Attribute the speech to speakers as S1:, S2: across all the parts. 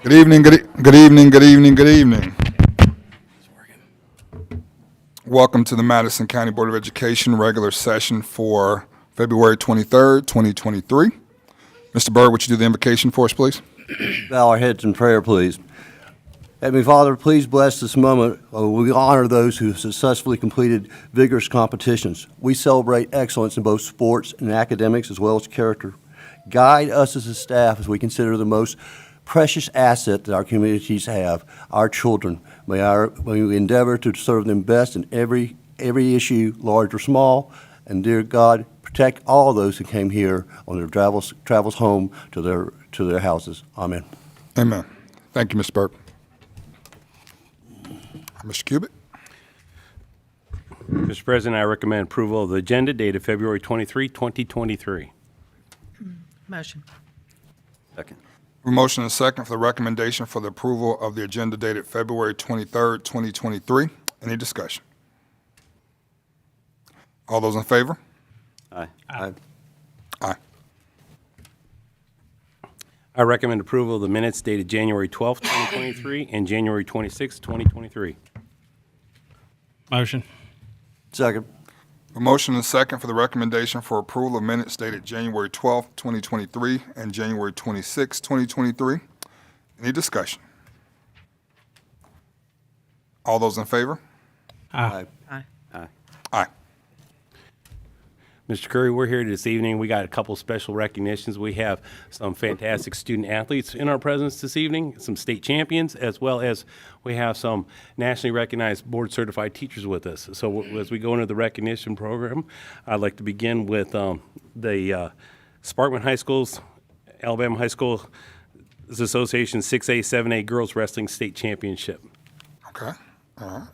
S1: Good evening, good evening, good evening, good evening. Welcome to the Madison County Board of Education regular session for February 23rd, 2023. Mr. Byrd, would you do the invocation for us, please?
S2: Bow our heads in prayer, please. Heavenly Father, please bless this moment. We honor those who have successfully completed vigorous competitions. We celebrate excellence in both sports and academics as well as character. Guide us as a staff as we consider the most precious asset that our communities have, our children. May we endeavor to serve them best in every issue, large or small. And dear God, protect all those who came here on their travels home to their houses. Amen.
S1: Amen. Thank you, Mr. Byrd. Mr. Cubitt.
S3: Mr. President, I recommend approval of the agenda dated February 23, 2023.
S4: Motion.
S2: Second.
S1: A motion and a second for the recommendation for the approval of the agenda dated February 23rd, 2023. Any discussion? All those in favor?
S2: Aye.
S4: Aye.
S1: Aye.
S3: I recommend approval of the minutes dated January 12, 2023 and January 26, 2023.
S5: Motion.
S2: Second.
S1: A motion and a second for the recommendation for approval of minutes dated January 12th, 2023 and January 26th, 2023. Any discussion? All those in favor?
S2: Aye.
S4: Aye.
S2: Aye.
S1: Aye.
S3: Mr. Curry, we're here this evening. We got a couple special recognitions. We have some fantastic student athletes in our presence this evening, some state champions, as well as we have some nationally recognized board-certified teachers with us. So as we go into the recognition program, I'd like to begin with the Sparkman High School's Alabama High School Association 6A, 7A Girls Wrestling State Championship.
S1: Okay. All right.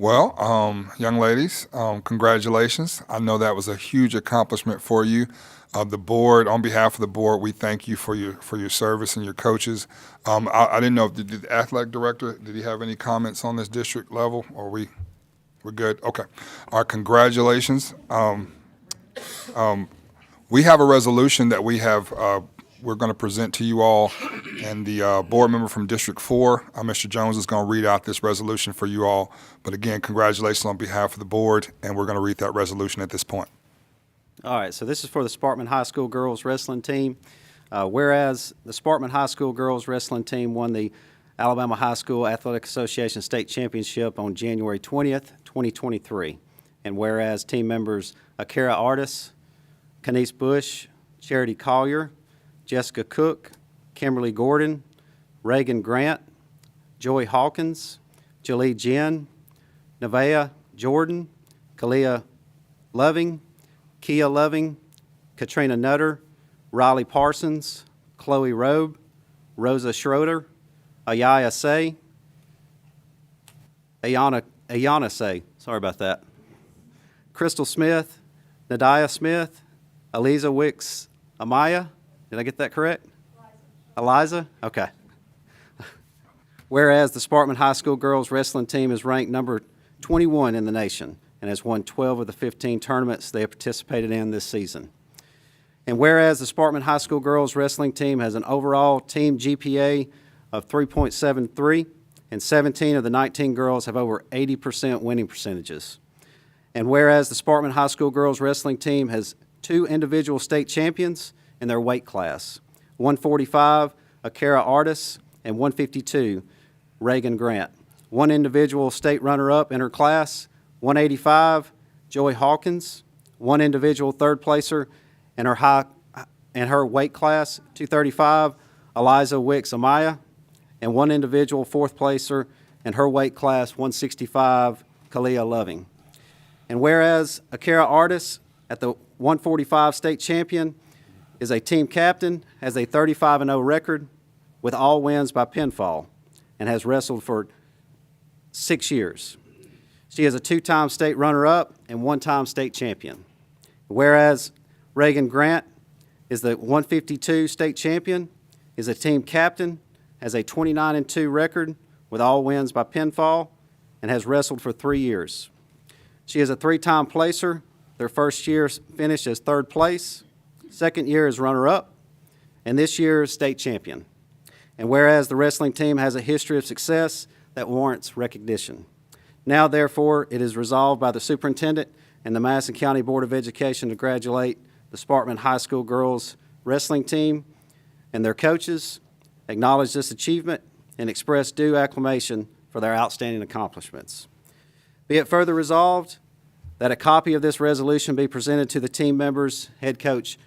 S1: Well, young ladies, congratulations. I know that was a huge accomplishment for you. The board, on behalf of the board, we thank you for your service and your coaches. I didn't know if the athletic director, did he have any comments on this district level, or we're good? Okay. All right, congratulations. We have a resolution that we're going to present to you all, and the board member from District 4, Mr. Jones, is going to read out this resolution for you all. But again, congratulations on behalf of the board, and we're going to read that resolution at this point.
S6: All right, so this is for the Sparkman High School girls wrestling team. Whereas the Sparkman High School girls wrestling team won the Alabama High School Athletic Association State Championship on January 20th, 2023. And whereas team members Akira Artis, Kenise Bush, Charity Collier, Jessica Cook, Kimberly Gordon, Reagan Grant, Joy Hawkins, Jolie Jen, Nevaeh Jordan, Kalia Loving, Kia Loving, Katrina Nutter, Riley Parsons, Chloe Robe, Rosa Schroeder, Ayaya Say, Ayana Say, sorry about that, Crystal Smith, Nadia Smith, Eliza Wicks Amaya. Did I get that correct? Eliza? Okay. Whereas the Sparkman High School girls wrestling team is ranked number 21 in the nation and has won 12 of the 15 tournaments they have participated in this season. And whereas the Sparkman High School girls wrestling team has an overall team GPA of 3.73, and 17 of the 19 girls have over 80% winning percentages. And whereas the Sparkman High School girls wrestling team has 2 individual state champions in their weight class, 145, Akira Artis, and 152, Reagan Grant. 1 individual state runner-up in her class, 185, Joy Hawkins. 1 individual third placer in her weight class, 235, Eliza Wicks Amaya. And 1 individual fourth placer in her weight class, 165, Kalia Loving. And whereas Akira Artis, at the 145 state champion, is a team captain, has a 35-0 record with all wins by pinfall, and has wrestled for 6 years. She is a 2-time state runner-up and 1-time state champion. Whereas Reagan Grant is the 152 state champion, is a team captain, has a 29-2 record with all wins by pinfall, and has wrestled for 3 years. She is a 3-time placer. Their first year finished as 3rd place. Second year as runner-up, and this year's state champion. And whereas the wrestling team has a history of success that warrants recognition. Now, therefore, it is resolved by the superintendent and the Madison County Board of Education to congratulate the Sparkman High School girls wrestling team and their coaches, acknowledge this achievement, and express due acclamation for their outstanding accomplishments. Be it further resolved that a copy of this resolution be presented to the team members, head coach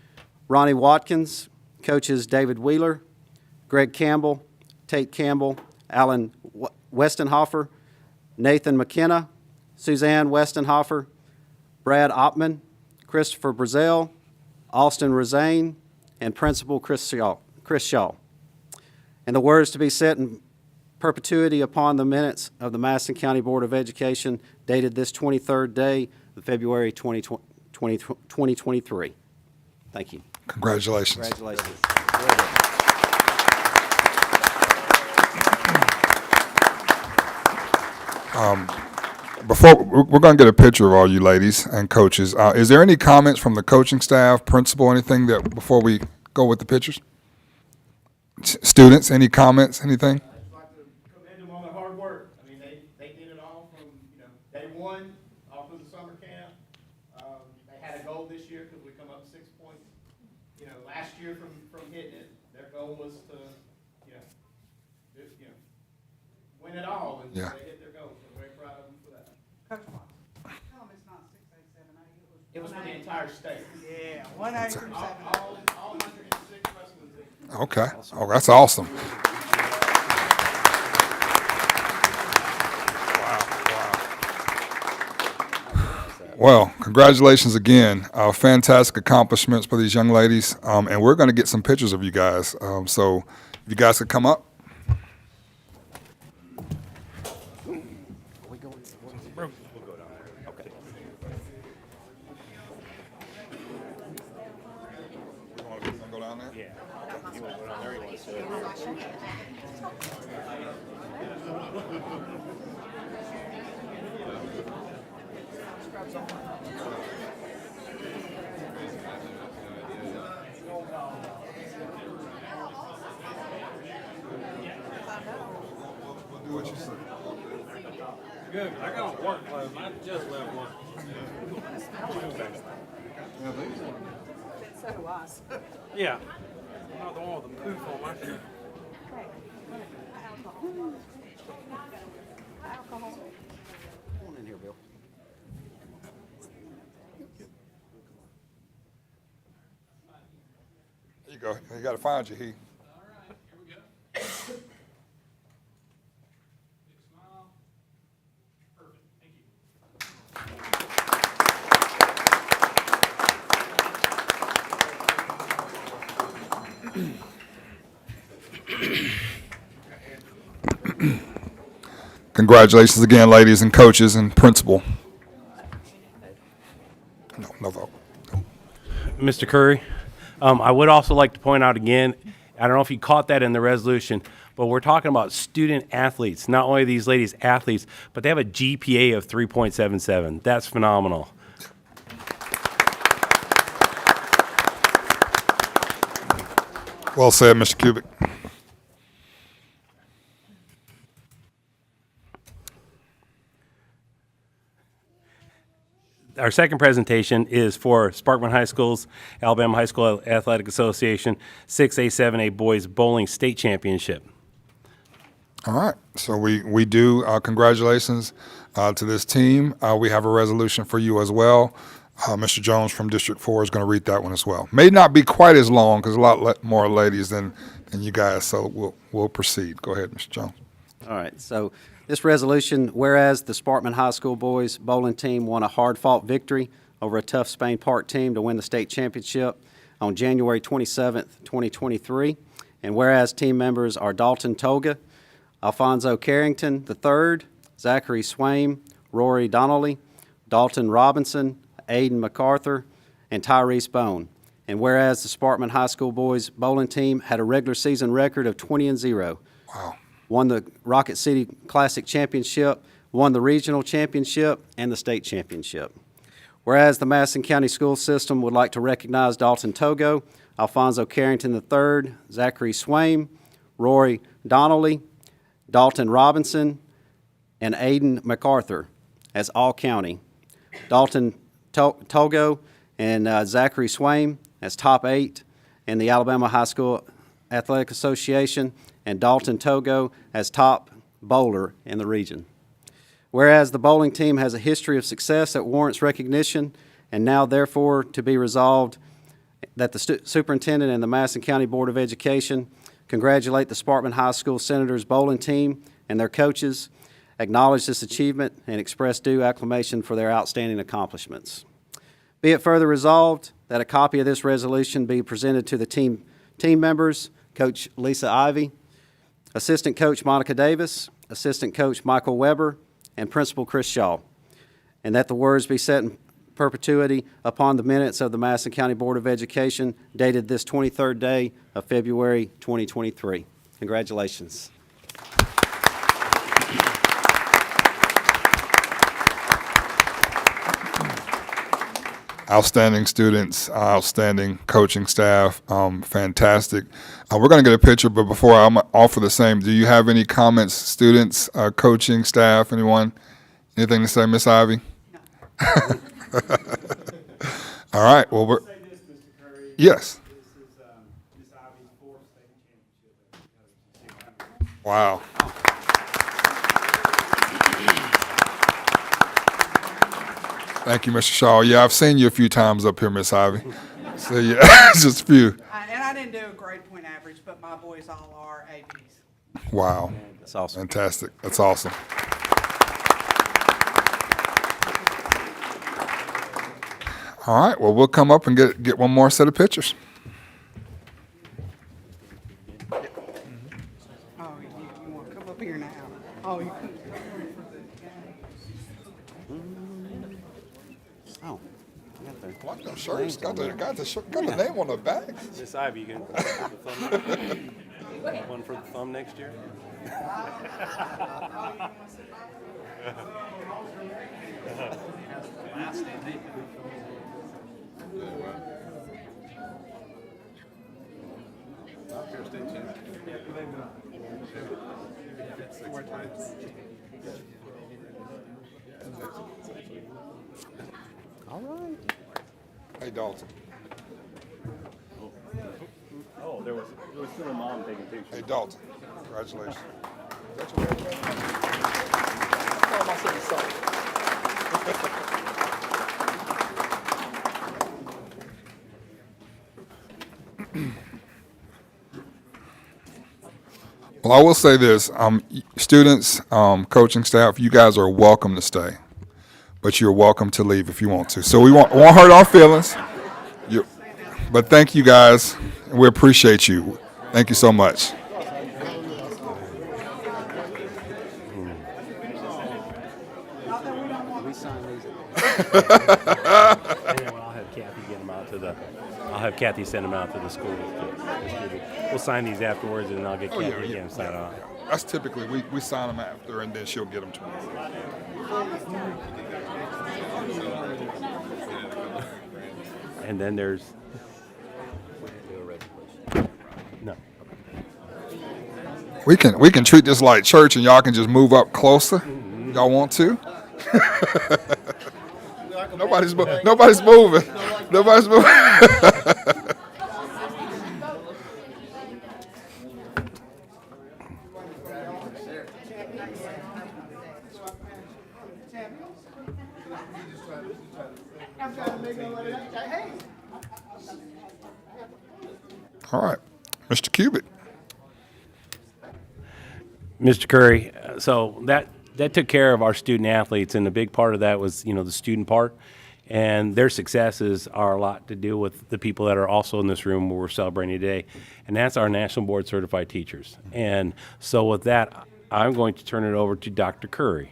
S6: Ronnie Watkins, coaches David Wheeler, Greg Campbell, Tate Campbell, Alan Westenhofer, Nathan McKenna, Suzanne Westenhofer, Brad Oppman, Christopher Brazell, Austin Rosane, and Principal Chris Shaw. And the words to be set in perpetuity upon the minutes of the Madison County Board of Education dated this 23rd day of February 2023. Thank you.
S1: Congratulations.
S6: Congratulations.
S1: Before we're going to get a picture of all you ladies and coaches. Is there any comments from the coaching staff, principal, anything that before we go with the pictures? Students, any comments, anything?
S5: I'd just like to commend them on their hard work. I mean, they did it all from, day one, all through the summer camp. They had a goal this year because we come up 6 points, last year from hitting it. Their goal was to, win it all, and
S1: Yeah.
S5: they hit their goal. So we're very proud of them for that.
S4: Coach Watts, tell them it's not 6, 8, 7, 8.
S5: It was for the entire state.
S4: Yeah, 1, 8, 3, 7.
S5: All 106 wrestling teams.
S1: Okay. Oh, that's awesome. Well, congratulations again. Fantastic accomplishments for these young ladies. And we're going to get some pictures of you guys. So if you guys could come up. Go down there?
S3: Yeah. You want to go down there? You want to sit?
S1: We'll do what you say.
S7: Good. I got work clothes. I just left work.
S4: So do us.
S7: Yeah. I'm not the one with the poof on my shirt.
S6: Come on in here, Bill.
S1: There you go. You got to find you, He. Congratulations again, ladies and coaches and principal. No vote.
S3: Mr. Curry, I would also like to point out again, I don't know if you caught that in the resolution, but we're talking about student athletes. Not only are these ladies athletes, but they have a GPA of 3.77. That's phenomenal.
S1: Well said, Mr. Kubik.
S3: Our second presentation is for Sparkman High School's Alabama High School Athletic Association 6A, 7A Boys Bowling State Championship.
S1: All right. So we do congratulations to this team. We have a resolution for you as well. Mr. Jones from District 4 is going to read that one as well. May not be quite as long because a lot more ladies than you guys. So we'll proceed. Go ahead, Mr. Jones.
S6: All right, so this resolution, whereas the Sparkman High School boys bowling team won a hard-fought victory over a tough Spain Park team to win the state championship on January 27th, 2023, and whereas team members are Dalton Toga, Alfonso Carrington III, Zachary Swaim, Rory Donnelly, Dalton Robinson, Aiden MacArthur, and Tyrese Bone. And whereas the Sparkman High School boys bowling team had a regular season record of 20-0.
S1: Wow.
S6: Won the Rocket City Classic Championship, won the Regional Championship, and the State Championship. Whereas the Madison County School System would like to recognize Dalton Togo Alfonso Carrington III, Zachary Swaim, Rory Donnelly, Dalton Robinson, and Aiden MacArthur as all-county. Dalton Togo and Zachary Swaim as top 8 in the Alabama High School Athletic Association, and Dalton Togo as top bowler in the region. Whereas the bowling team has a history of success that warrants recognition, and now therefore to be resolved that the superintendent and the Madison County Board of Education congratulate the Sparkman High School Senators bowling team and their coaches, acknowledge this achievement, and express due acclamation for their outstanding accomplishments. Be it further resolved that a copy of this resolution be presented to the team members, Coach Lisa Ivy, Assistant Coach Monica Davis, Assistant Coach Michael Weber, and Principal Chris Shaw, and that the words be set in perpetuity upon the minutes of the Madison County Board of Education dated this 23rd day of February 2023. Congratulations.
S1: Outstanding students, outstanding coaching staff, fantastic. We're going to get a picture, but before I'm offer the same, do you have any comments, students, coaching staff, anyone? Anything to say, Miss Ivy?
S4: No.
S1: All right, well, we're,
S5: Say this, Mr. Curry.
S1: yes.
S5: This is Miss Ivy's fourth state championship.
S1: Wow. Thank you, Mr. Shaw. Yeah, I've seen you a few times up here, Miss Ivy. So, yeah, just a few.
S4: And I didn't do a grade point average, but my boys all are ABs.
S1: Wow.
S6: That's awesome.
S1: Fantastic. That's awesome. All right, well, we'll come up and get one more set of pictures.
S4: Oh, you want to come up here now? Oh, you can.
S6: Oh, I got there.
S1: Like them shirts, got the name on the back.
S3: Miss Ivy, you can one for the thumb next year?
S6: All right.
S1: Hey, Dalton.
S3: Oh, there was still a mom taking pictures.
S1: Hey, Dalton. Congratulations. That's your name? Tell him I said sorry. Well, I will say this, students, coaching staff, you guys are welcome to stay, but you're welcome to leave if you want to. So we won't hurt our feelings, but thank you guys, and we appreciate you. Thank you so much.
S3: I'll have Kathy send them out to the schools to distribute. We'll sign these afterwards, and then I'll get Kathy again to sign it off.
S1: That's typically, we sign them after, and then she'll get them to us.
S3: And then there's no.
S1: We can treat this like church, and y'all can just move up closer. Y'all want to? Nobody's moving. Nobody's moving. All right, Mr. Cubic.
S3: Mr. Curry, so that took care of our student athletes, and a big part of that was, the student part. And their successes are a lot to do with the people that are also in this room where we're celebrating today, and that's our National Board Certified Teachers. And so with that, I'm going to turn it over to Dr. Curry.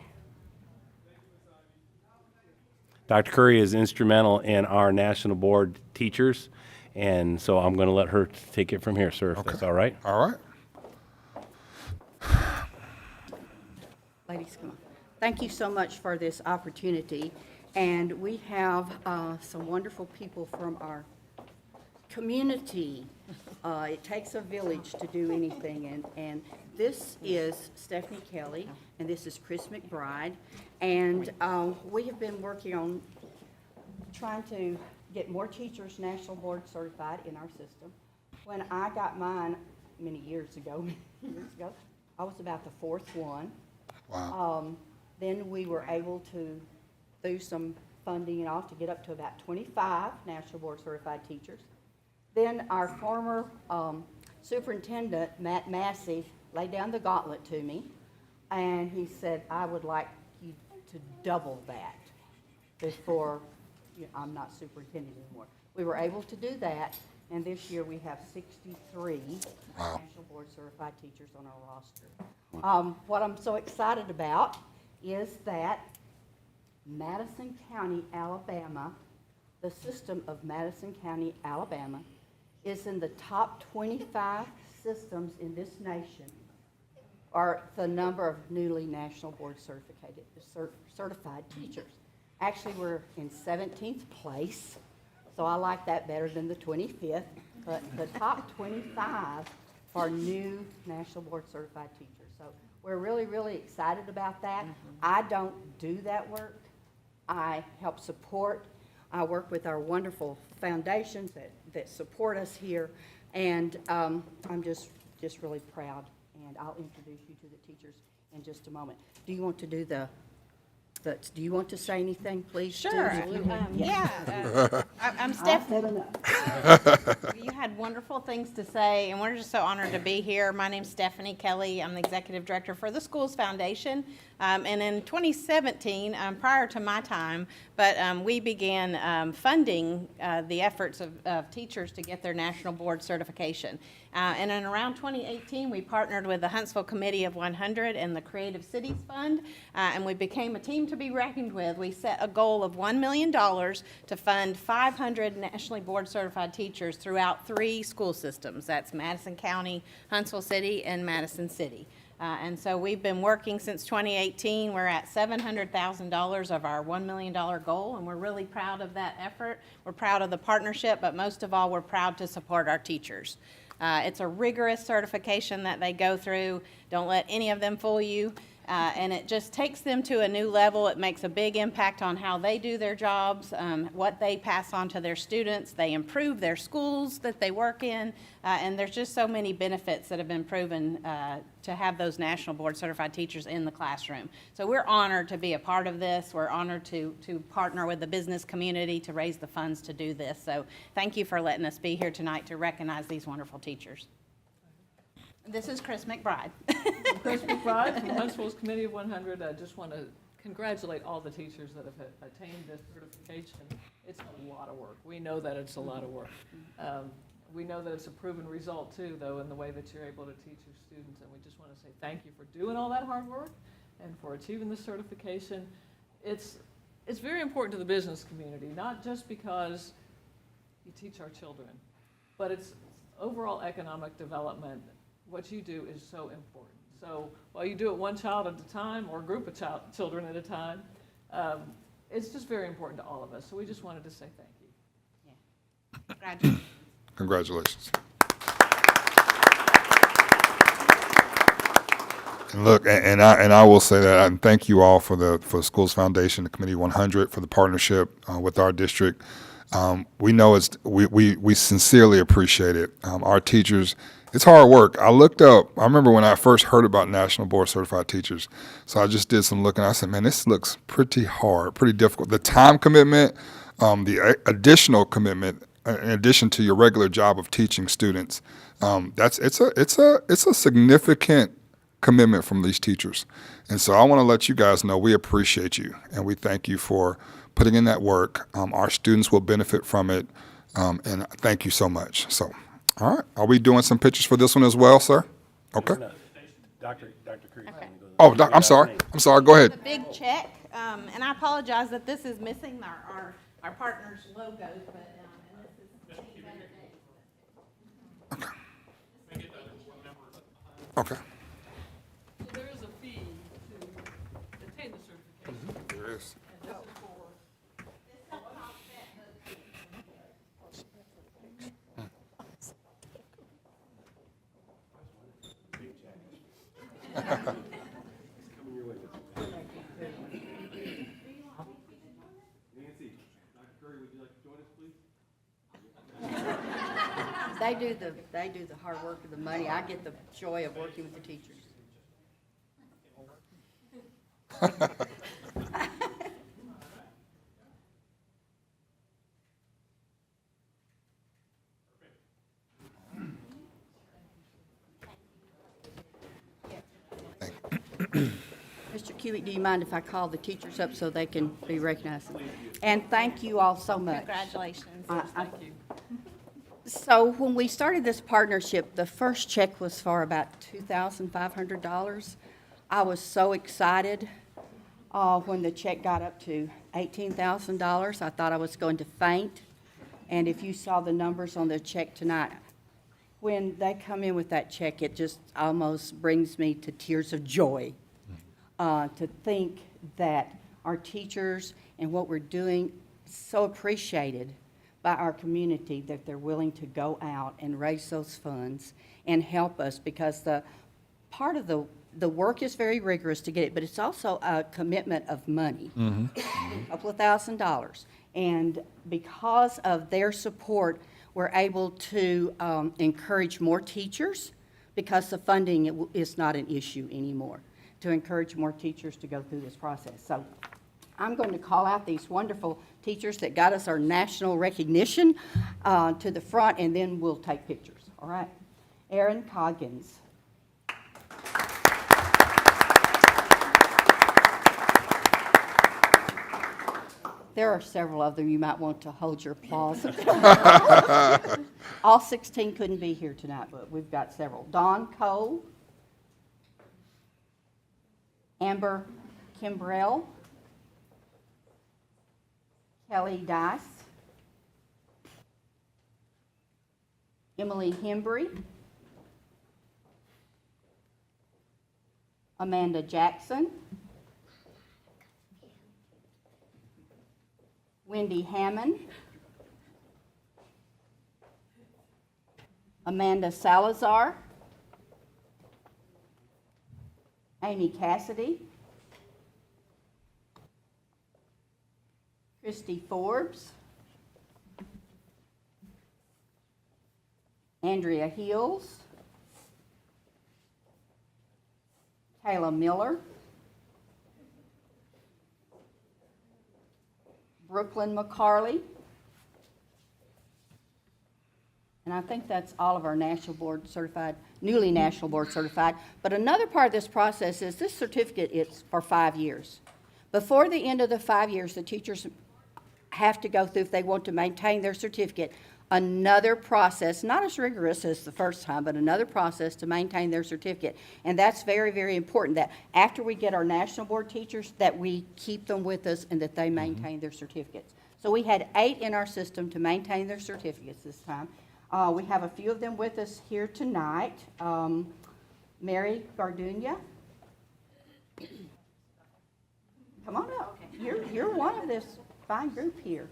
S3: Dr. Curry is instrumental in our National Board teachers, and so I'm going to let her take it from here, sir, if that's all right.
S1: All right.
S8: Ladies, come on. Thank you so much for this opportunity. And we have some wonderful people from our community. It takes a village to do anything, and this is Stephanie Kelly, and this is Chris McBride. And we have been working on trying to get more teachers national board certified in our system. When I got mine many years ago, I was about the fourth one.
S1: Wow.
S8: Then we were able to, through some funding and all, to get up to about 25 national board certified teachers. Then our former superintendent, Matt Massey, laid down the gauntlet to me, and he said, I would like you to double that before I'm not superintendent anymore. We were able to do that, and this year we have 63 national board certified teachers on our roster. What I'm so excited about is that Madison County, Alabama, the system of Madison County, Alabama, is in the top 25 systems in this nation, or the number of newly national board certified teachers. Actually, we're in 17th place, so I like that better than the 25th, but the top 25 for new national board certified teachers. So we're really, really excited about that. I don't do that work. I help support. I work with our wonderful foundations that support us here, and I'm just really proud, and I'll introduce you to the teachers in just a moment. Do you want to do do you want to say anything, please?
S9: Sure. I'm Steph.
S8: I've said enough.
S9: You had wonderful things to say, and we're just so honored to be here. My name's Stephanie Kelly. I'm the executive director for the Schools Foundation. And in 2017, prior to my time, but we began funding the efforts of teachers to get their national board certification. And in around 2018, we partnered with the Huntsville Committee of 100 and the Creative Cities Fund, and we became a team to be reckoned with. We set a goal of $1 million to fund 500 nationally board certified teachers throughout 3 school systems. That's Madison County, Huntsville City, and Madison City. And so we've been working since 2018. We're at $700,000 of our $1 million goal, and we're really proud of that effort. We're proud of the partnership, but most of all, we're proud to support our teachers. It's a rigorous certification that they go through. Don't let any of them fool you. And it just takes them to a new level. It makes a big impact on how they do their jobs, what they pass on to their students. They improve their schools that they work in, and there's just so many benefits that have been proven to have those national board certified teachers in the classroom. So we're honored to be a part of this. We're honored to partner with the business community to raise the funds to do this. So thank you for letting us be here tonight to recognize these wonderful teachers. This is Chris McBride.
S10: Chris McBride from Huntsville's Committee of 100. I just want to congratulate all the teachers that have attained this certification. It's a lot of work. We know that it's a lot of work. We know that it's a proven result too, though, in the way that you're able to teach your students. And we just want to say thank you for doing all that hard work and for achieving this certification. It's very important to the business community, not just because you teach our children, but it's overall economic development. What you do is so important. So while you do it one child at a time or a group of children at a time, it's just very important to all of us. So we just wanted to say thank you.
S9: Yeah. Congratulations.
S1: Congratulations. And look, and I will say that, and thank you all for the Schools Foundation, the Committee 100, for the partnership with our district. We know we sincerely appreciate it. Our teachers, it's hard work. I remember when I first heard about National Board Certified Teachers, so I just did some looking. I said, man, this looks pretty hard, pretty difficult. The time commitment, the additional commitment, in addition to your regular job of teaching students, it's a significant commitment from these teachers. And so I want to let you guys know we appreciate you, and we thank you for putting in that work. Our students will benefit from it, and thank you so much. So. All right. Are we doing some pictures for this one as well, sir? Okay.
S3: Dr. Cruz.
S9: Okay.
S1: Oh, I'm sorry. Go ahead.
S9: A big check, and I apologize that this is missing our partners' logos, but, and this is
S1: Okay.
S10: So there is a fee to attain the certification.
S1: There is.
S10: And this is for
S3: Nancy, Dr. Curry, would you like to join us, please?
S8: They do the hard work of the money. I get the joy of working with the teachers. Mr. Cubic, do you mind if I call the teachers up so they can be recognized? And thank you all so much.
S9: Congratulations.
S10: Thank you.
S8: So when we started this partnership, the first check was for about $2,500. I was so excited when the check got up to $18,000. I thought I was going to faint. And if you saw the numbers on the check tonight, when they come in with that check, it just almost brings me to tears of joy to think that our teachers and what we're doing so appreciated by our community, that they're willing to go out and raise those funds and help us, because the part of the work is very rigorous to get it, but it's also a commitment of money, a couple of $1,000s. And because of their support, we're able to encourage more teachers, because the funding is not an issue anymore, to encourage more teachers to go through this process. So I'm going to call out these wonderful teachers that got us our national recognition to the front, and then we'll take pictures. All right. Erin Coggins. There are several of them. You might want to hold your applause. All 16 couldn't be here tonight, but we've got several. Dawn Cole. Amber Kimbrell. Kelly Dice. Emily Hembry. Amanda Jackson. Wendy Hammond. Amanda Salazar. Amy Cassidy. Christy Forbes. Andrea Hills. Kayla Miller. Brooklyn McCarley. And I think that's all of our national board certified, newly national board certified. But another part of this process is this certificate is for 5 years. Before the end of the 5 years, the teachers have to go through, if they want to maintain their certificate, another process, not as rigorous as the first time, but another process to maintain their certificate. And that's very, very important, that after we get our national board teachers, that we keep them with us and that they maintain their certificates. So we had 8 in our system to maintain their certificates this time. We have a few of them with us here tonight. Mary Gardunia. Come on up. You're one of this fine group here.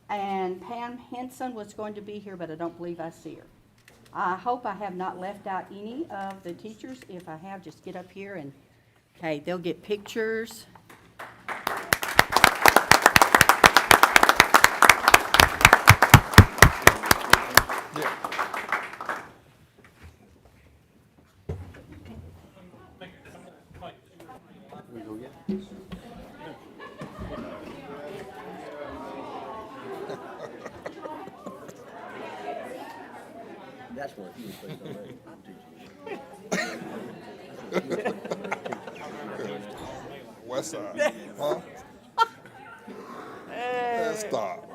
S8: And Pam Henson was going to be here, but I don't believe I see her. I hope I have not left out any of the teachers. If I have, just get up here and, okay, they'll get pictures.
S2: That's what he was supposed to
S1: West side, huh? Let's stop.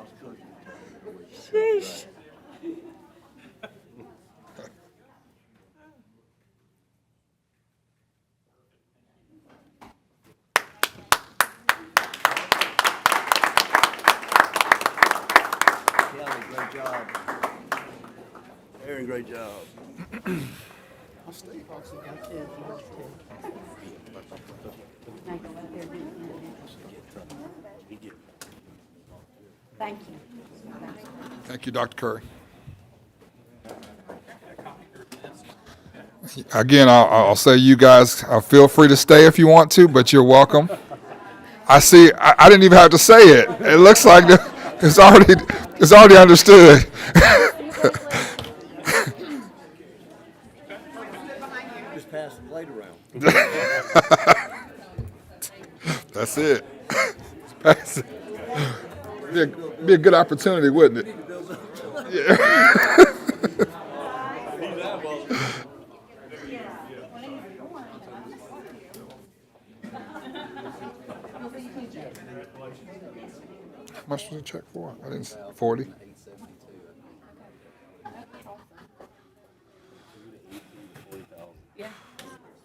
S8: Sheesh.
S2: Kelly, great job. Aaron, great job.
S8: Thank you.
S1: Thank you, Dr. Curry. Again, I'll say you guys feel free to stay if you want to, but you're welcome. I see. I didn't even have to say it. It looks like it's already understood.
S2: Just pass the plate around.
S1: That's it. Pass it. Be a good opportunity, wouldn't it? How much was the check for? I didn't. 40.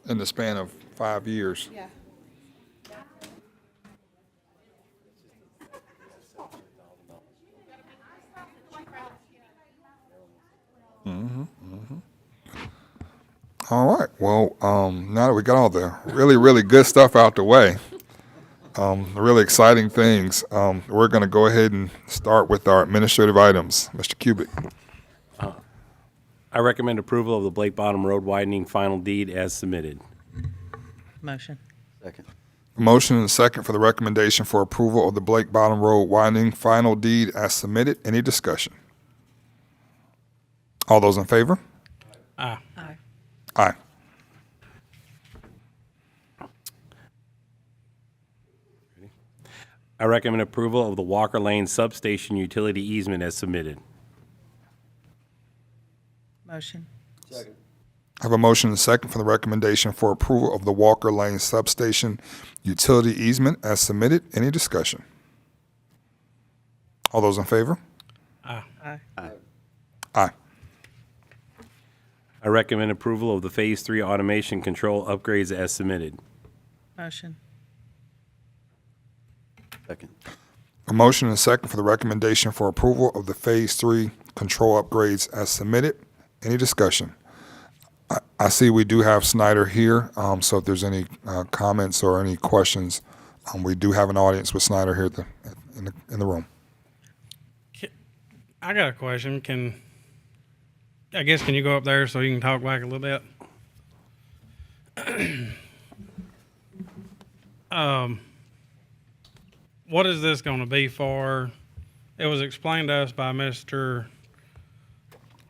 S1: In the span of 5 years.
S9: Yeah.
S1: All right. Well, now that we got all the really, really good stuff out the way, the really exciting things, we're going to go ahead and start with our administrative items. Mr. Cubic.
S3: I recommend approval of the Blake Bottom Road widening final deed as submitted.
S11: Motion.
S2: Second.
S1: A motion and a second for the recommendation for approval of the Blake Bottom Road widening final deed as submitted. Any discussion? All those in favor?
S7: Aye.
S11: Aye.
S1: Aye.
S3: I recommend approval of the Walker Lane substation utility easement as submitted.
S11: Motion.
S2: Second.
S1: I have a motion and a second for the recommendation for approval of the Walker Lane substation utility easement as submitted. Any discussion? All those in favor?
S7: Aye.
S11: Aye.
S2: Aye.
S1: Aye.
S3: I recommend approval of the Phase 3 automation control upgrades as submitted.
S11: Motion.
S2: Second.
S1: A motion and a second for the recommendation for approval of the Phase 3 control upgrades as submitted. Any discussion? I see we do have Snyder here, so if there's any comments or any questions, we do have an audience with Snyder here in the room.
S7: I got a question. Can you go up there so you can talk back a little bit? What is this going to be for? It was explained to us by Mr.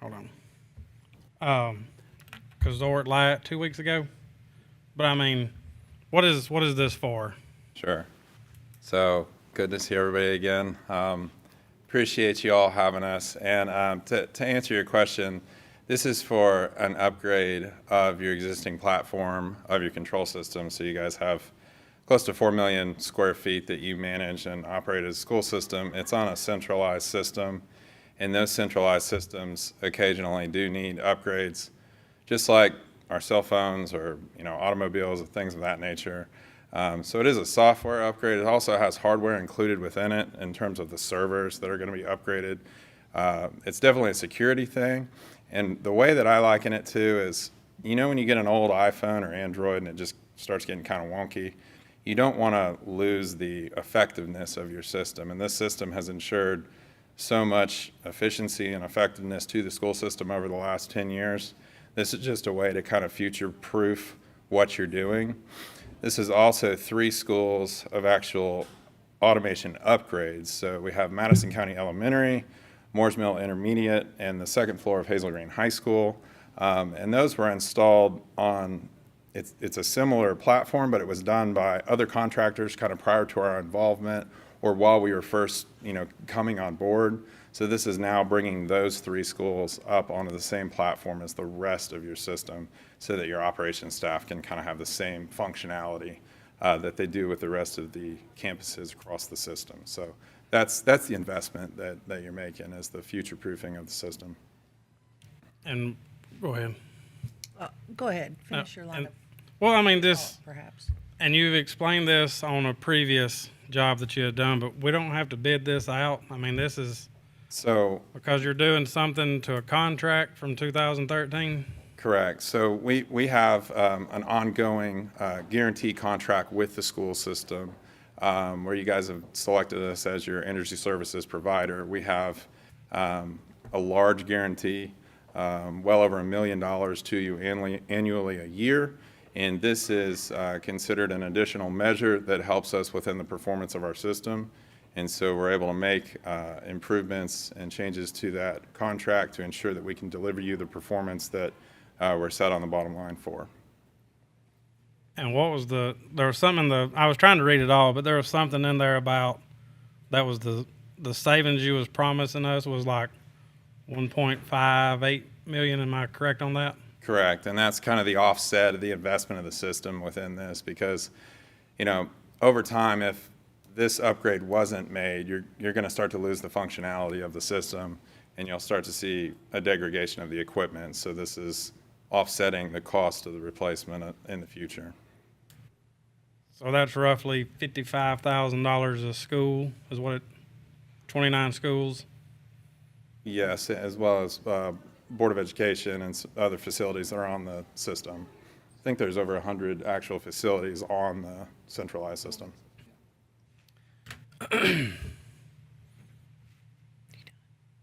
S7: Hold on. Kazort Light 2 weeks ago. But I mean, what is this for?
S12: Sure. So good to see everybody again. Appreciate you all having us. And to answer your question, this is for an upgrade of your existing platform of your control system. So you guys have close to 4 million square feet that you manage and operate as a school system. It's on a centralized system, and those centralized systems occasionally do need upgrades, just like our cell phones or automobiles or things of that nature. So it is a software upgrade. It also has hardware included within it in terms of the servers that are going to be upgraded. It's definitely a security thing. And the way that I liken it to is, when you get an old iPhone or Android and it just starts getting kind of wonky, you don't want to lose the effectiveness of your system. And this system has ensured so much efficiency and effectiveness to the school system over the last 10 years. This is just a way to kind of future-proof what you're doing. This is also 3 schools of actual automation upgrades. So we have Madison County Elementary, Moores Mill Intermediate, and the second floor of Hazel Green High School. And those were installed on, it's a similar platform, but it was done by other contractors kind of prior to our involvement or while we were first, coming on board. So this is now bringing those 3 schools up onto the same platform as the rest of your system so that your operations staff can kind of have the same functionality that they do with the rest of the campuses across the system. So that's the investment that you're making, is the future proofing of the system.
S7: And go ahead.
S11: Go ahead, finish your line of
S7: Well, I mean, this,
S11: thought, perhaps.
S7: and you've explained this on a previous job that you had done, but we don't have to bid this out. I mean, this is
S12: So
S7: because you're doing something to a contract from 2013.
S12: correct. So we have an ongoing guarantee contract with the school system where you guys have selected us as your energy services provider. We have a large guarantee well over $1 million to you annually a year. And this is considered an additional measure that helps us within the performance of our system. And so we're able to make improvements and changes to that contract to ensure that we can deliver you the performance that we're set on the bottom line for.
S7: And what was there was something I was trying to read it all, but there was something in there about, that was the savings you was promising us was like 1.58 million. Am I correct on that?
S12: Correct, and that's kind of the offset of the investment of the system within this, because, you know, over time, if this upgrade wasn't made, you're going to start to lose the functionality of the system, and you'll start to see a degradation of the equipment. So this is offsetting the cost of the replacement in the future.
S7: So that's roughly $55,000 a school, is what 29 schools?
S12: Yes, as well as Board of Education and other facilities that are on the system. I think there's over 100 actual facilities on the centralized system.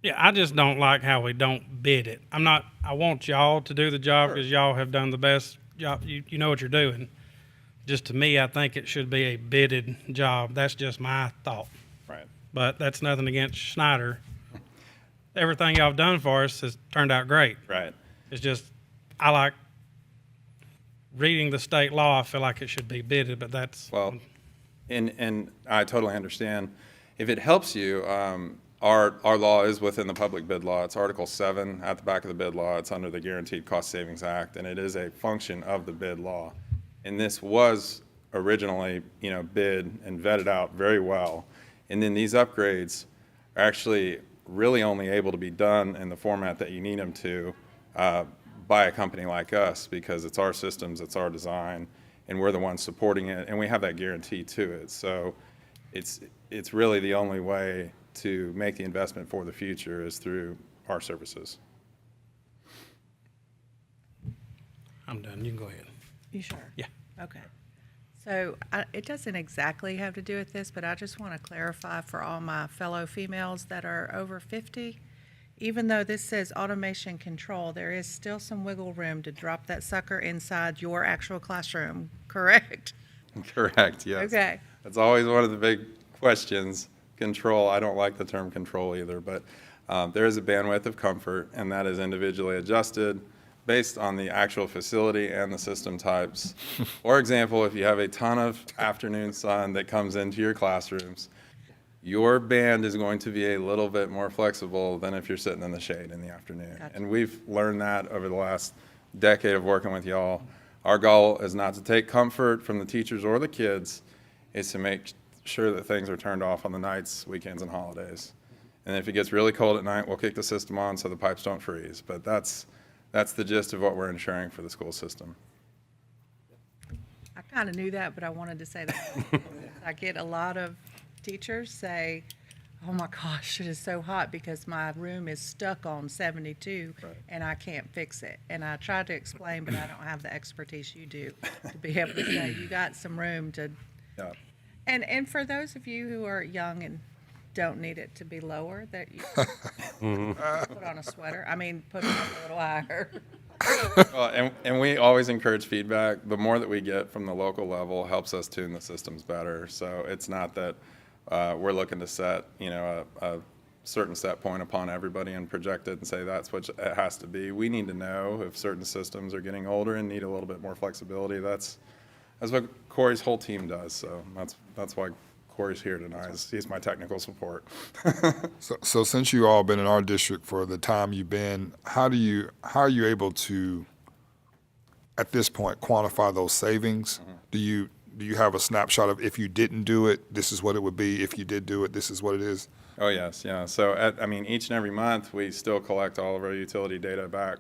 S7: Yeah, I just don't like how we don't bid it. I want y'all to do the job because y'all have done the best job. You know what you're doing. Just to me, I think it should be a bidded job. That's just my thought.
S12: Right.
S7: But that's nothing against Schneider. Everything y'all have done for us has turned out great.
S12: Right.
S7: It's just, I like reading the state law. I feel like it should be bidded, but that's.
S12: Well, and I totally understand. If it helps you, our law is within the public bid law. It's Article 7 at the back of the bid law. It's under the Guaranteed Cost Savings Act, and it is a function of the bid law. And this was originally, you know, bid and vetted out very well. And then these upgrades are actually really only able to be done in the format that you need them to by a company like us, because it's our systems, it's our design, and we're the ones supporting it, and we have that guarantee to it. So it's really the only way to make the investment for the future is through our services.
S7: I'm done. You can go ahead.
S11: You sure?
S7: Yeah.
S11: Okay. So it doesn't exactly have to do with this, but I just want to clarify for all my fellow females that are over 50, even though this says automation control, there is still some wiggle room to drop that sucker inside your actual classroom, correct?
S12: Correct, yes.
S11: Okay.
S12: That's always one of the big questions. Control, I don't like the term control either, but there is a bandwidth of comfort, and that is individually adjusted based on the actual facility and the system types. For example, if you have a ton of afternoon sun that comes into your classrooms, your band is going to be a little bit more flexible than if you're sitting in the shade in the afternoon.
S11: Gotcha.
S12: And we've learned that over the last decade of working with y'all. Our goal is not to take comfort from the teachers or the kids, it's to make sure that things are turned off on the nights, weekends, and holidays. And if it gets really cold at night, we'll kick the system on so the pipes don't freeze. But that's the gist of what we're ensuring for the school system.
S11: I kind of knew that, but I wanted to say that. I get a lot of teachers say, oh my gosh, it is so hot because my room is stuck on 72 and I can't fix it. And I tried to explain, but I don't have the expertise you do to be able to say, you got some room to.
S12: Yeah.
S11: And for those of you who are young and don't need it to be lower, that you put on a sweater. I mean, put it up a little higher.
S12: Well, and we always encourage feedback. The more that we get from the local level helps us tune the systems better. So it's not that we're looking to set, you know, a certain set point upon everybody and project it and say that's what it has to be. We need to know if certain systems are getting older and need a little bit more flexibility. That's what Corey's whole team does. So that's why Corey's here tonight. He's my technical support.
S1: So since you all been in our district for the time you've been, how are you able to, at this point, quantify those savings? Do you have a snapshot of if you didn't do it, this is what it would be? If you did do it, this is what it is?
S12: Oh, yes, yeah. So, each and every month, we still collect all of our utility data back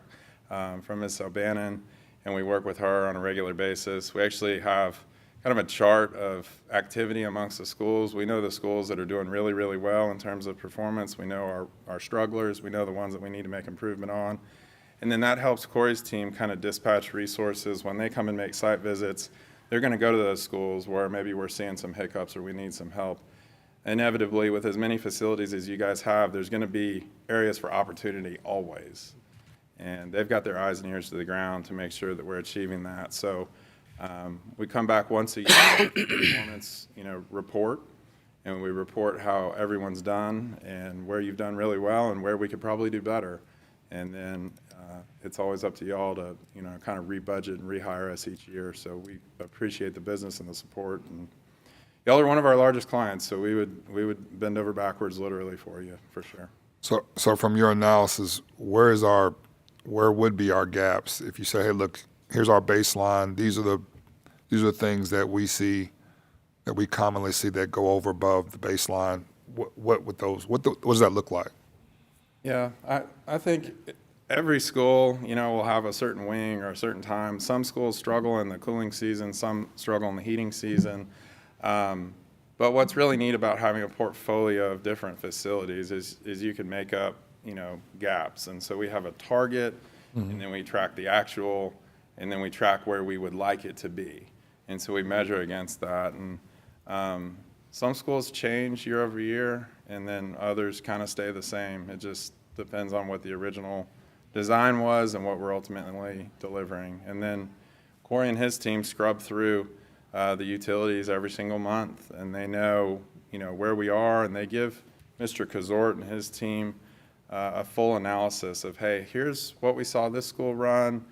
S12: from Ms. O'Bannon, and we work with her on a regular basis. We actually have kind of a chart of activity amongst the schools. We know the schools that are doing really, really well in terms of performance. We know our strugglers. We know the ones that we need to make improvement on. And then that helps Corey's team kind of dispatch resources. When they come and make site visits, they're going to go to those schools where maybe we're seeing some hiccups or we need some help. Inevitably, with as many facilities as you guys have, there's going to be areas for opportunity always. And they've got their eyes and ears to the ground to make sure that we're achieving that. So we come back once a year, performance, report, and we report how everyone's done and where you've done really well and where we could probably do better. And then it's always up to y'all to, kind of rebudget and rehire us each year. So we appreciate the business and the support. And y'all are one of our largest clients, so we would bend over backwards literally for you, for sure.
S1: So from your analysis, where would be our gaps? If you say, hey, look, here's our baseline. These are the things that we see, that we commonly see that go over above the baseline. What does that look like?
S12: Yeah, I think every school, will have a certain wing or a certain time. Some schools struggle in the cooling season, some struggle in the heating season. But what's really neat about having a portfolio of different facilities is you can make up, gaps. And so we have a target, and then we track the actual, and then we track where we would like it to be. And so we measure against that. And some schools change year over year, and then others kind of stay the same. It just depends on what the original design was and what we're ultimately delivering. And then Corey and his team scrub through the utilities every single month, and they know, where we are, and they give Mr. Kazort and his team a full analysis of, hey, here's what we saw this school run,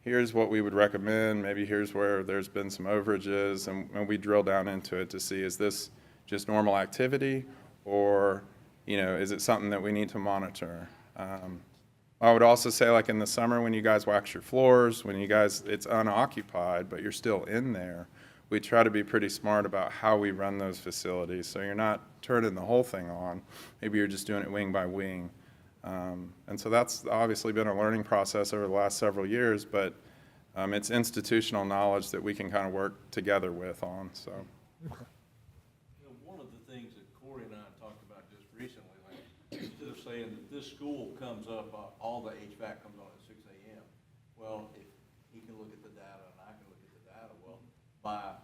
S12: here's what we would recommend, maybe here's where there's been some overages, and we drill down into it to see, is this just normal activity, or, is it something that we need to monitor? I would also say, like in the summer when you guys wax your floors, it's unoccupied, but you're still in there, we try to be pretty smart about how we run those facilities. So you're not turning the whole thing on. Maybe you're just doing it wing by wing. And so that's obviously been a learning process over the last several years, but it's institutional knowledge that we can kind of work together with on. So.
S13: One of the things that Corey and I talked about just recently, like, instead of saying that this school comes up, all the HVAC comes on at 6 a.m. Well, if he can look at the data and I can look at the data, well, by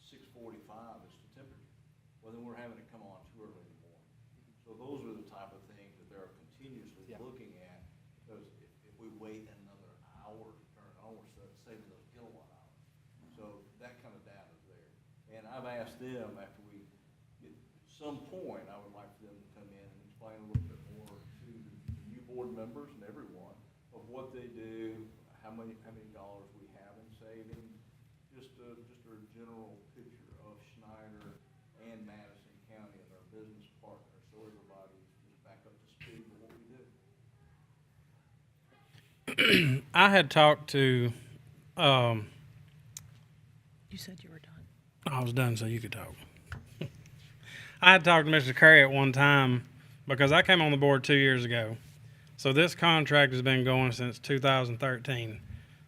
S13: 6:45 is the temperature. Well, then we're having it come on too early in the morning. So those are the type of things that they're continuously looking at, because if we wait another hour to turn it on, we're saving those kilowatt hours. So that kind of data is there. And I've asked them, after we get, at some point, I would like for them to come in and explain a little bit more to the new board members and everyone of what they do, how many dollars we have in savings, just a general picture of Schneider and Madison County and our business partners, so everybody's just back up to speed with what we do.
S7: I had talked to,
S11: You said you were done.
S7: I was done so you could talk. I had talked to Mr. Curry at one time because I came on the board 2 years ago. So this contract has been going since 2013.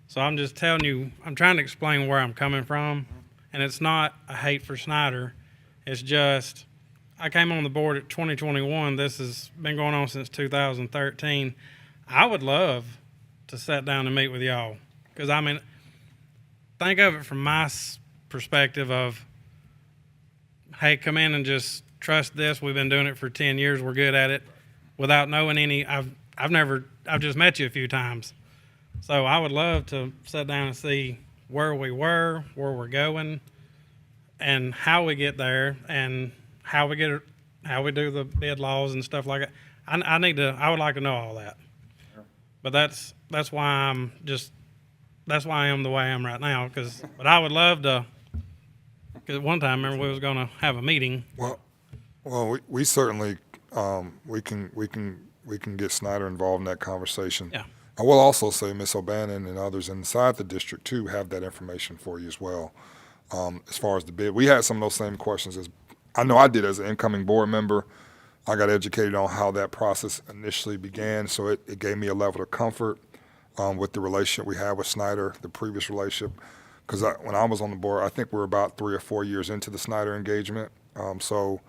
S7: So I'm just telling you, I'm trying to explain where I'm coming from. And it's not a hate for Snyder. It's just, I came on the board at 2021. This has been going on since 2013. I would love to sit down and meet with y'all. Because, I mean, think of it from my perspective of, hey, come in and just trust this. We've been doing it for 10 years. We're good at it. Without knowing any, I've just met you a few times. So I would love to sit down and see where we were, where we're going, and how we get there, and how we do the bid laws and stuff like that. I would like to know all that.
S12: Sure.
S7: But that's why I am the way I am right now. But I would love to. Because one time, remember, we was going to have a meeting.
S1: Well, we certainly we can get Snyder involved in that conversation.
S7: Yeah.
S1: I will also say Ms. O'Bannon and others inside the district too have that information for you as well. As far as the bid, we had some of those same questions as I know I did as an incoming board member. I got educated on how that process initially began, so it gave me a level of comfort with the relationship we had with Snyder, the previous relationship. Because when I was on the board, I think we were about 3 or 4 years into the Snyder engagement. So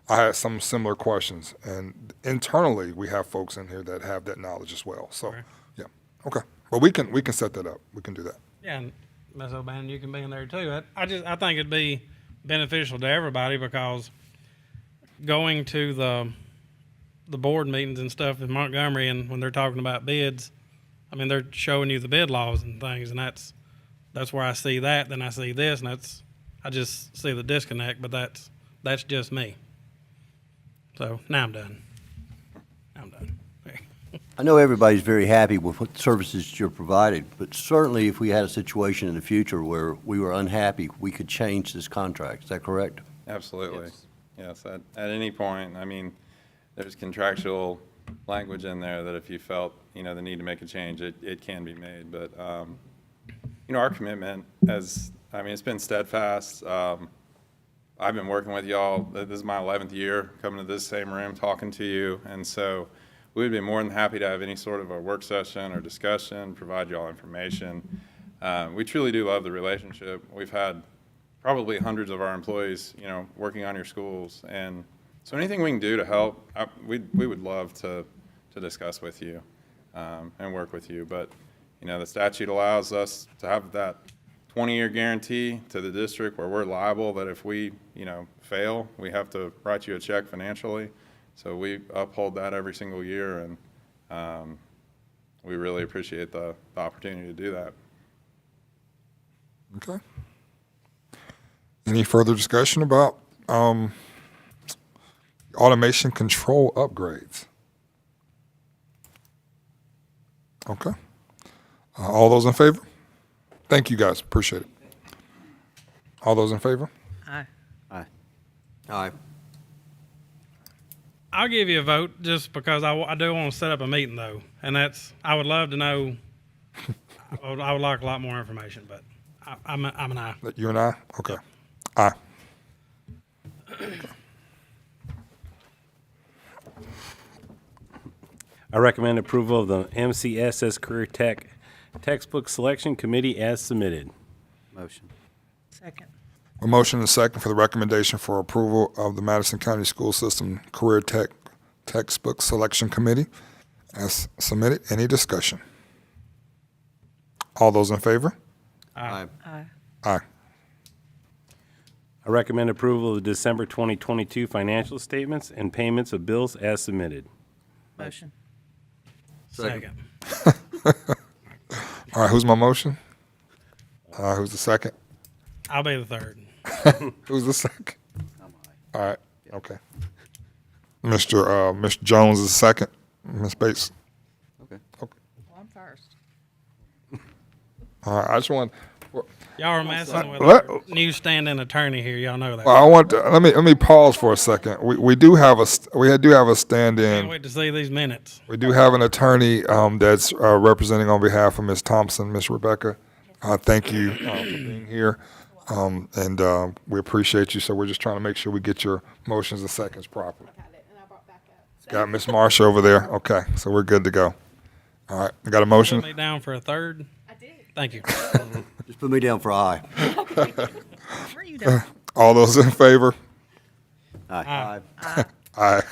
S1: I had some similar questions. And internally, we have folks in here that have that knowledge as well. So,
S7: Okay.
S1: yeah. Okay. But we can set that up. We can do that.
S7: Yeah, and Ms. O'Bannon, you can be in there too. I think it'd be beneficial to everybody because going to the board meetings and stuff in Montgomery and when they're talking about bids, I mean, they're showing you the bid laws and things, and that's where I see that. Then I see this, and I just see the disconnect. But that's just me. So now I'm done. I'm done.
S2: I know everybody's very happy with what services you're provided, but certainly if we had a situation in the future where we were unhappy, we could change this contract. Is that correct?
S12: Absolutely. Yes, at any point. I mean, there's contractual language in there that if you felt, the need to make a change, it can be made. But, our commitment it's been steadfast. I've been working with y'all. This is my 11th year coming to this same room, talking to you. And so we would be more than happy to have any sort of a work session or discussion, provide y'all information. We truly do love the relationship. We've had probably hundreds of our employees, working on your schools. And so anything we can do to help, we would love to discuss with you and work with you. But, the statute allows us to have that 20-year guarantee to the district where we're liable that if we, fail, we have to write you a check financially. So we uphold that every single year, and we really appreciate the opportunity to do that.
S1: Okay. Any further discussion about automation control upgrades? Okay. All those in favor? Thank you, guys. Appreciate it. All those in favor?
S11: Aye.
S2: Aye. Aye.
S7: I'll give you a vote just because I do want to set up a meeting though, and I would love to know. I would like a lot more information, but I'm an aye.
S1: You and I? Okay. Aye.
S3: I recommend approval of the MCSS Career Tech Textbook Selection Committee as submitted.
S6: Motion.
S11: Second.
S1: A motion and a second for the recommendation for approval of the Madison County School System Career Tech Textbook Selection Committee as submitted. Any discussion? All those in favor?
S6: Aye.
S11: Aye.
S1: Aye.
S3: I recommend approval of the December 2022 financial statements and payments of bills as submitted.
S11: Motion.
S7: Second.
S1: All right, who's my motion? Who's the second?
S7: I'll be the third.
S1: Who's the second? All right, okay. Mr. Jones is the second. Ms. Bates?
S6: Okay.
S1: Okay.
S11: Well, I'm first.
S1: All right, I just want,
S7: Y'all are messing with
S1: Let-
S7: our new standing attorney here. Y'all know that.
S1: well, I want to, let me pause for a second. We do have a
S7: Can't
S1: stand-in.
S7: wait to see these minutes.
S1: We do have an attorney that's representing on behalf of Ms. Thompson, Ms. Rebecca. Thank you for being here, and we appreciate you. So we're just trying to make sure we get your motions and seconds properly. Got Ms. Marsh over there. Okay, so we're good to go. All right, I got a
S7: Put
S1: motion.
S7: me down for a third. I did. Thank you.
S2: Just put me down for aye.
S11: Where you doing?
S1: All those in favor?
S2: Aye.
S1: Aye.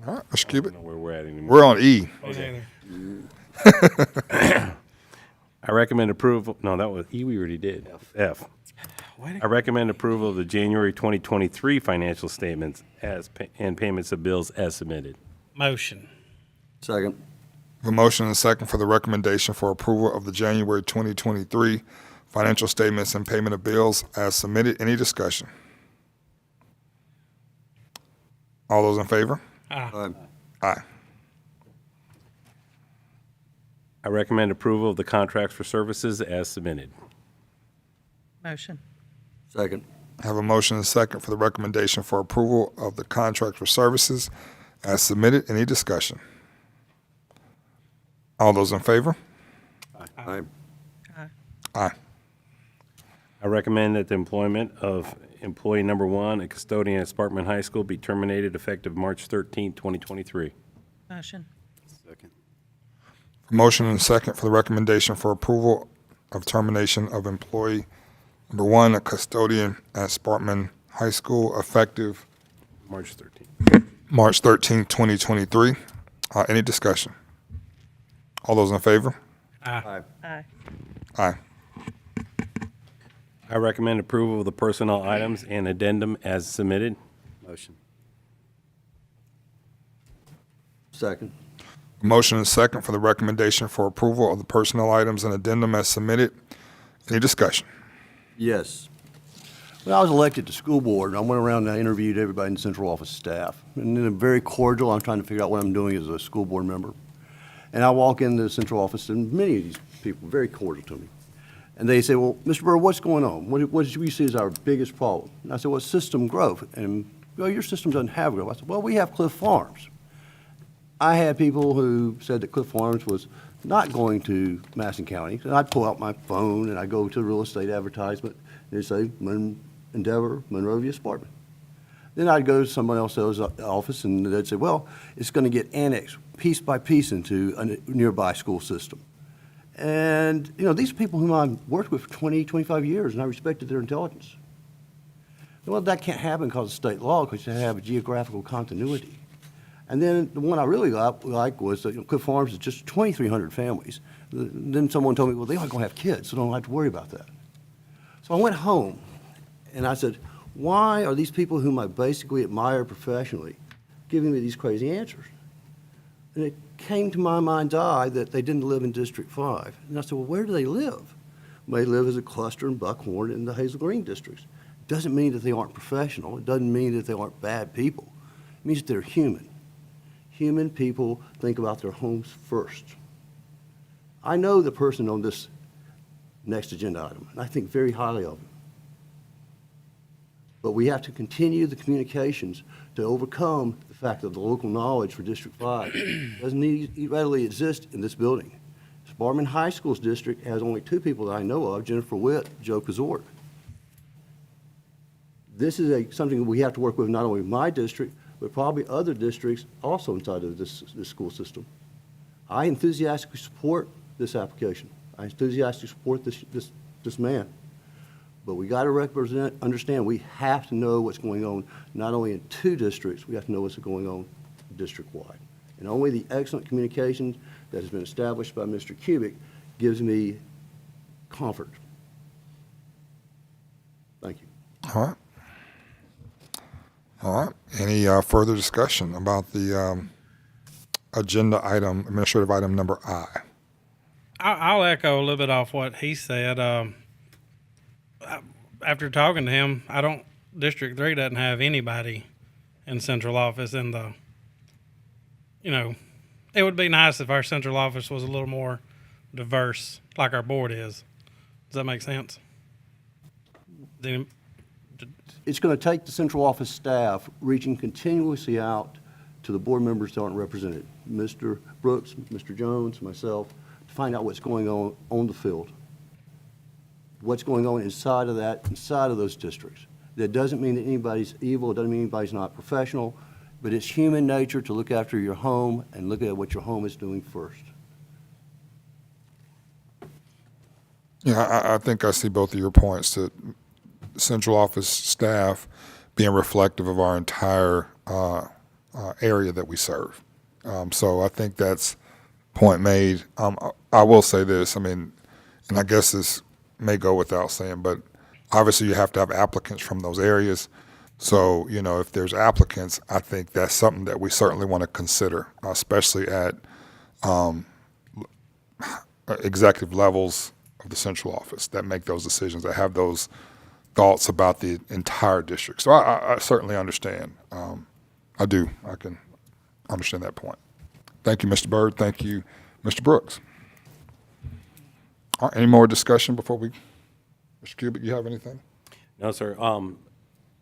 S1: All right, Mr.
S3: I
S1: Cubitt.
S3: don't know where we're at anymore.
S1: We're on E.
S7: Me neither.
S3: I recommend approval, no, that was E we already did. F. I recommend approval of the January 2023 financial statements and payments of bills as submitted.
S7: Motion.
S2: Second.
S1: A motion and a second for the recommendation for approval of the January 2023 financial statements and payment of bills as submitted. Any discussion? All those in favor?
S2: Aye.
S1: Aye.
S3: I recommend approval of the contracts for services as submitted.
S11: Motion.
S2: Second.
S1: I have a motion and a second for the recommendation for approval of the contract for services as submitted. Any discussion? All those in favor?
S2: Aye.
S11: Aye.
S1: Aye.
S3: I recommend that the employment of employee number 1, a custodian at Sparkman High School, be terminated effective March 13, 2023.
S11: Motion.
S6: Second.
S1: A motion and a second for the recommendation for approval of termination of employee number 1, a custodian at Sparkman High School, effective
S3: March 13.
S1: March 13, 2023. Any discussion? All those in favor?
S7: Aye.
S11: Aye.
S1: Aye.
S3: I recommend approval of the personnel items and addendum as submitted.
S6: Motion.
S2: Second.
S1: Motion and second for the recommendation for approval of the personnel items and addendum as submitted. Any discussion?
S2: Yes. When I was elected to school board, I went around and I interviewed everybody in the central office staff. And then very cordial, I'm trying to figure out what I'm doing as a school board member. And I walk into the central office, and many of these people are very cordial to me. And they say, well, Mr. Burr, what's going on? What do we see as our biggest problem? And I said, well, system growth. And, well, your system doesn't have growth. I said, well, we have Cliff Farms. I had people who said that Cliff Farms was not going to Madison County. And I'd pull out my phone and I'd go to a real estate advertisement and they'd say, Endeavor, Monrovia, Spartan. Then I'd go to someone else's office and they'd say, well, it's going to get annexed piece by piece into a nearby school system. And, you know, these are people whom I've worked with for 20, 25 years and I respected their intelligence. Well, that can't happen because of state law, because you have a geographical continuity. And then the one I really liked was that Cliff Farms is just 2,300 families. Then someone told me, well, they aren't going to have kids, so don't have to worry about that. So I went home, and I said, why are these people whom I basically admire professionally giving me these crazy answers? And it came to my mind's eye that they didn't live in District 5. And I said, well, where do they live? Well, they live as a cluster in Buckhorn in the Hazel Green districts. It doesn't mean that they aren't professional. It doesn't mean that they aren't bad people. It means that they're human. Human people think about their homes first. I know the person on this next agenda item, and I think very highly of him. But we have to continue the communications to overcome the fact that the local knowledge for District 5 doesn't readily exist in this building. Sparman High School's district has only two people that I know of, Jennifer Witt, Joe Kazort. This is something we have to work with not only my district, but probably other districts also inside of this school system. I enthusiastically support this application. I enthusiastically support this man. But we got to understand we have to know what's going on, not only in two districts, we have to know what's going on district-wide. And only the excellent communication that has been established by Mr. Kubik gives me comfort. Thank you.
S1: All right. All right. Any further discussion about the agenda item, administrative item number I?
S7: I'll echo a little bit off what he said. After talking to him, District 3 doesn't have anybody in central office in the, it would be nice if our central office was a little more diverse, like our board is. Does that make sense?
S2: It's going to take the central office staff reaching continuously out to the board members that aren't represented, Mr. Brooks, Mr. Jones, myself, to find out what's going on the field, what's going on inside of those districts. That doesn't mean that anybody's evil. It doesn't mean anybody's not professional, but it's human nature to look after your home and look at what your home is doing first.
S1: Yeah, I think I see both of your points, that central office staff being reflective of our entire area that we serve. So I think that's point made. I will say this, and I guess this may go without saying, but obviously you have to have applicants from those areas. So, if there's applicants, I think that's something that we certainly want to consider, especially at executive levels of the central office that make those decisions, that have those thoughts about the entire district. So I certainly understand. I do. I can understand that point. Thank you, Mr. Byrd. Thank you, Mr. Brooks. All right, any more discussion before we, Mr. Kubik, you have anything?
S3: No, sir.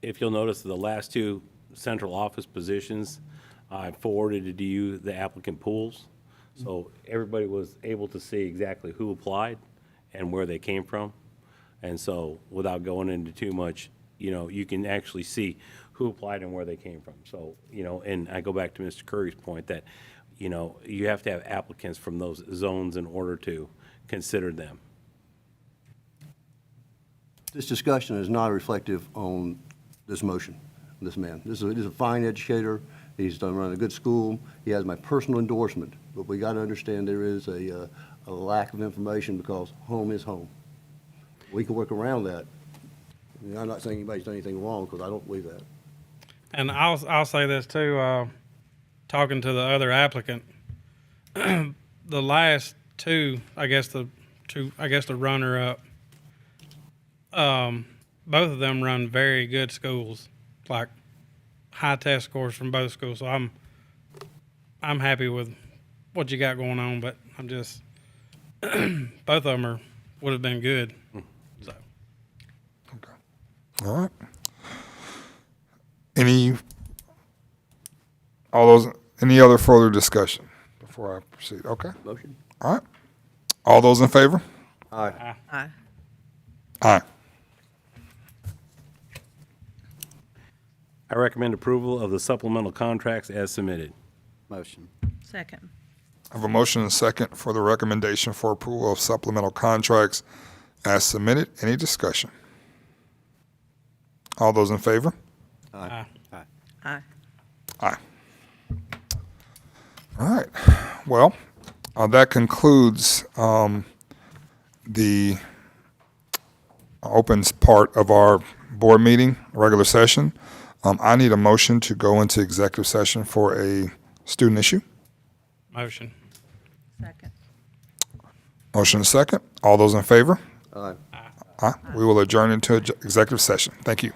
S3: If you'll notice, the last two central office positions, I forwarded to you the applicant pools. So everybody was able to see exactly who applied and where they came from. And so without going into too much, you can actually see who applied and where they came from. So, and I go back to Mr. Curry's point that, you have to have applicants from those zones in order to consider them.
S2: This discussion is not reflective on this motion, this man. He's a fine educator. He's run a good school. He has my personal endorsement. But we got to understand there is a lack of information because home is home. We can work around that. I'm not saying anybody's done anything wrong because I don't believe that.
S7: And I'll say this too, talking to the other applicant, the last two, I guess the runner up, both of them run very good schools, like high test scores from both schools. So I'm happy with what you got going on, but I'm just both of them would have been good. So
S1: All right. Any other further discussion before I proceed? Okay.
S2: Motion?
S1: All right. All those in favor?
S2: Aye.
S11: Aye.
S1: Aye.
S3: I recommend approval of the supplemental contracts as submitted.
S6: Motion.
S11: Second.
S1: I have a motion and a second for the recommendation for approval of supplemental contracts as submitted. Any discussion? All those in favor?
S7: Aye.
S11: Aye.
S1: Aye. All right. Well, that concludes the opens part of our board meeting, regular session. I need a motion to go into executive session for a student issue.
S7: Motion.
S11: Second.
S1: Motion and second. All those in favor?
S2: Aye.
S1: Aye. We will adjourn into executive session. Thank you.